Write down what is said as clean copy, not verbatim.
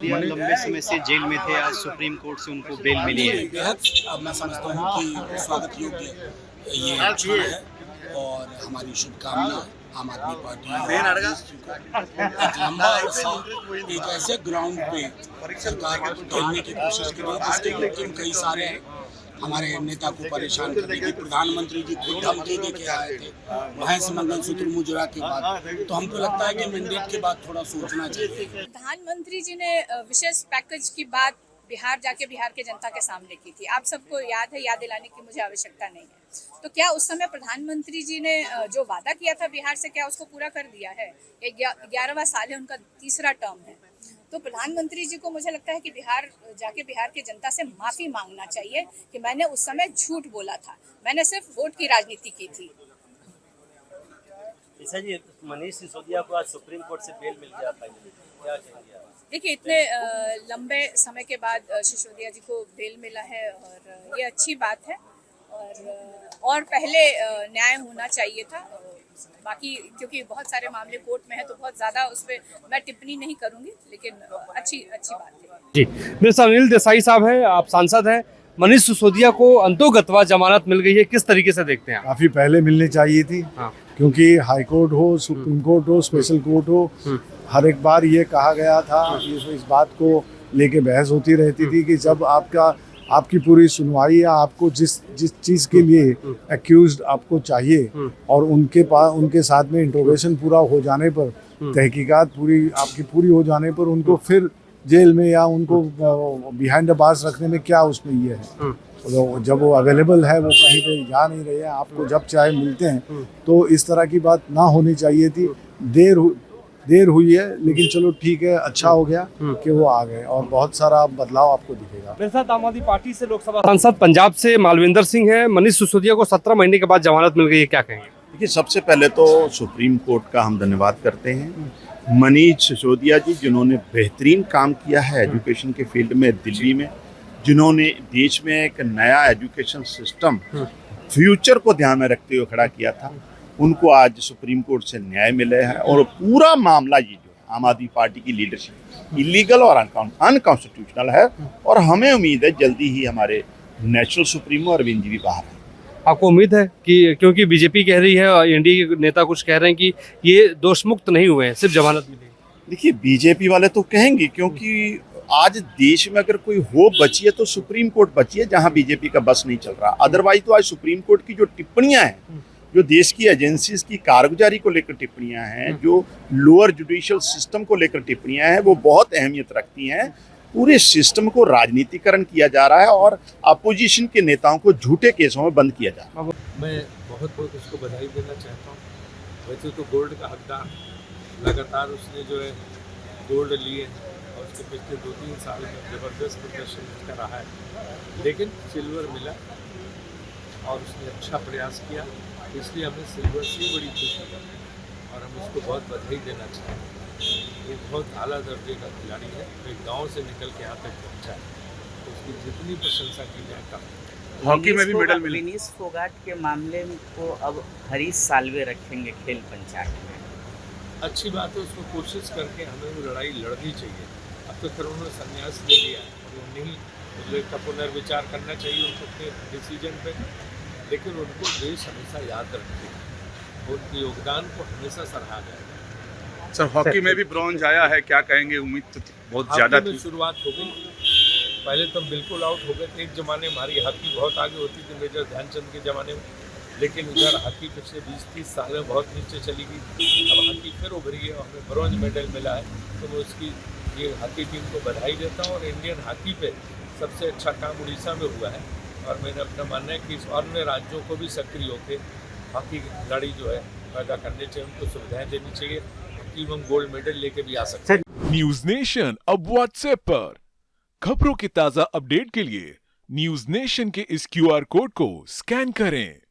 लंबे समय से जेल में थे, आज सुप्रीम कोर्ट से उनको बेल मिली है। बेहद अब मैं समझता हूँ कि स्वागत योग्य ये क्षण है और हमारी शुभकामना आम आदमी पार्टी एक लंबा अरसा एक ऐसे ग्राउंड पे सरकार को घेरने की कोशिश की है जिसके विक्टिम कई सारे हैं। हमारे नेता को परेशान करने की प्रधानमंत्री जी खुद धमकी दे के आए थे महेश मंगलसूत्र मुजरा के बाद, तो हमको लगता है कि मैंडेट के बाद थोड़ा सोचना चाहिए। प्रधानमंत्री जी ने विशेष पैकेज की बात बिहार जाके बिहार के जनता के सामने की थी। आप सबको याद है, याद दिलाने की मुझे आवश्यकता नहीं है। तो क्या उस समय प्रधानमंत्री जी ने जो वादा किया था बिहार से, क्या उसको पूरा कर दिया है? 11वां साल है, उनका तीसरा टर्म है। तो प्रधानमंत्री जी को मुझे लगता है कि बिहार जाके बिहार की जनता से माफी मांगना चाहिए कि मैंने उस समय झूठ बोला था, मैंने सिर्फ वोट की राजनीति की थी। ऐसा जी, मनीष सिसोदिया को आज सुप्रीम कोर्ट से बेल मिल गया, क्या कहेंगे आप? देखिए, इतने लंबे समय के बाद सिसोदिया जी को बेल मिला है और ये अच्छी बात है और पहले न्याय होना चाहिए था। बाकी क्योंकि बहुत सारे मामले कोर्ट में है तो बहुत ज़्यादा उस पर मैं टिप्पणी नहीं करूंगी, लेकिन अच्छी बात है। जी, मेरे साथ अनिल देसाई साहब हैं, आप सांसद हैं। मनीष सिसोदिया को अंतोगत्वा जमानत मिल गई है, किस तरीके से देखते हैं आप? काफ़ी पहले मिलनी चाहिए थी। हाँ। क्योंकि हाई कोर्ट हो, सुप्रीम कोर्ट हो, स्पेशल कोर्ट हो, हर एक बार ये कहा गया था, इस बात को लेके बहस होती रहती थी कि जब आपकी पूरी सुनवाई या आपको जिस चीज़ के लिए एक्यूज्ड आपको चाहिए और उनके साथ में इंट्रोगेशन पूरा हो जाने पर, तहकीकात आपकी पूरी हो जाने पर उनको फिर जेल में या उनको बिहाइंड द बार्स रखने में क्या उसमें ये है? तो जब वो अवेलेबल है, वो कहीं पे जा नहीं रहे हैं, आपको जब चाहे मिलते हैं, तो इस तरह की बात ना होनी चाहिए थी। देर हुई है, लेकिन चलो ठीक है, अच्छा हो गया कि वो आ गए और बहुत सारा बदलाव आपको दिखेगा। मेरे साथ आम आदमी पार्टी से लोकसभा सांसद पंजाब से मालविंदर सिंह है। मनीष सिसोदिया को 17 महीने के बाद जमानत मिल गई है, क्या कहेंगे? देखिए, सबसे पहले तो सुप्रीम कोर्ट का हम धन्यवाद करते हैं। मनीष सिसोदिया जी जिन्होंने बेहतरीन काम किया है एजुकेशन के फील्ड में दिल्ली में, जिन्होंने देश में एक नया एजुकेशन सिस्टम फ्यूचर को ध्यान में रखते हुए खड़ा किया था, उनको आज सुप्रीम कोर्ट से न्याय मिला है। और पूरा मामला ये जो है आम आदमी पार्टी की लीडरशिप इलीगल और अनकॉन्स्टिट्यूशनल है और हमें उम्मीद है जल्दी ही हमारे नेशनल सुप्रीमो अरविंद जी भी बाहर हैं। आपको उम्मीद है कि, क्योंकि बीजेपी कह रही है और एनडीए के नेता कुछ कह रहे हैं कि ये दोषमुक्त नहीं हुए हैं, सिर्फ जमानत मिली है? देखिए, बीजेपी वाले तो कहेंगे, क्योंकि आज देश में अगर कोई होप बची है तो सुप्रीम कोर्ट बची है, जहां बीजेपी का बस नहीं चल रहा। अदरवाइज तो आज सुप्रीम कोर्ट की जो टिप्पणियां हैं, जो देश की एजेंसीज की कारगुजारी को लेकर टिप्पणियां हैं, जो लोअर जुडिशियल सिस्टम को लेकर टिप्पणियां हैं, वो बहुत अहमियत रखती हैं। पूरे सिस्टम को राजनीतिकरण किया जा रहा है और अपोजिशन के नेताओं को झूठे केसों में बंद किया जा रहा है। मैं बहुत उसको बधाई देना चाहता हूँ। वैसे तो गोल्ड का हकदार, लगातार उसने जो है गोल्ड लिए और उसके पिछले 2-3 साल में ज़बरदस्त प्रदर्शन उसका रहा है, लेकिन सिल्वर मिला और उसने अच्छा प्रयास किया, इसलिए हमें सिल्वर से बड़ी खुशी है और हम उसको बहुत बधाई देना चाहते हैं। ये बहुत आला दर्जे का खिलाड़ी है, एक गांव से निकल के यहाँ तक पहुँचा है, तो उसकी जितनी प्रशंसा की जाए कम। हॉकी में भी मेडल मिले। विनीश फोगाट के मामले को अब हरीश साल्वे रखेंगे खेल पंचायत में। अच्छी बात है, उसको कोशिश करके हमें वो लड़ाई लड़नी चाहिए। अब तो फिर उन्होंने संन्यास ले लिया और उन्हीं का पुनर्विचार करना चाहिए उनको अपने डिसीजन पे, लेकिन उनको देश हमेशा याद रखेगा, उनके योगदान को हमेशा सराहा जाएगा। सर, हॉकी में भी ब्रॉन्ज आया है, क्या कहेंगे? उम्मीद तो बहुत ज़्यादा थी। शुरुआत हो गई, पहले तो हम बिल्कुल आउट हो गए थे। एक ज़माने में हमारी हॉकी बहुत आगे होती थी, मेजर ध्यानचंद के ज़माने में, लेकिन इधर हॉकी पिछले 20-30 साल में बहुत नीचे चली गई। अब हॉकी फिर उभरी है और हमें ब्रॉन्ज मेडल मिला है, तो मैं उसकी ये हॉकी टीम को बधाई देता हूँ। और इंडियन हॉकी पे सबसे अच्छा काम उड़ीसा में हुआ है और मैंने अपना मानना है कि इस अन्य राज्यों को भी सक्रिय होकर हॉकी के खिलाड़ी जो है पैदा करने चाहिए, उनको सुविधाएं देनी चाहिए, टीम हम गोल्ड मेडल लेके भी आ सकते हैं। न्यूज नेशन अब व्हाट्सएप पर खबरों की ताजा अपडेट के लिए न्यूज नेशन के इस QR कोड को स्कैन करें।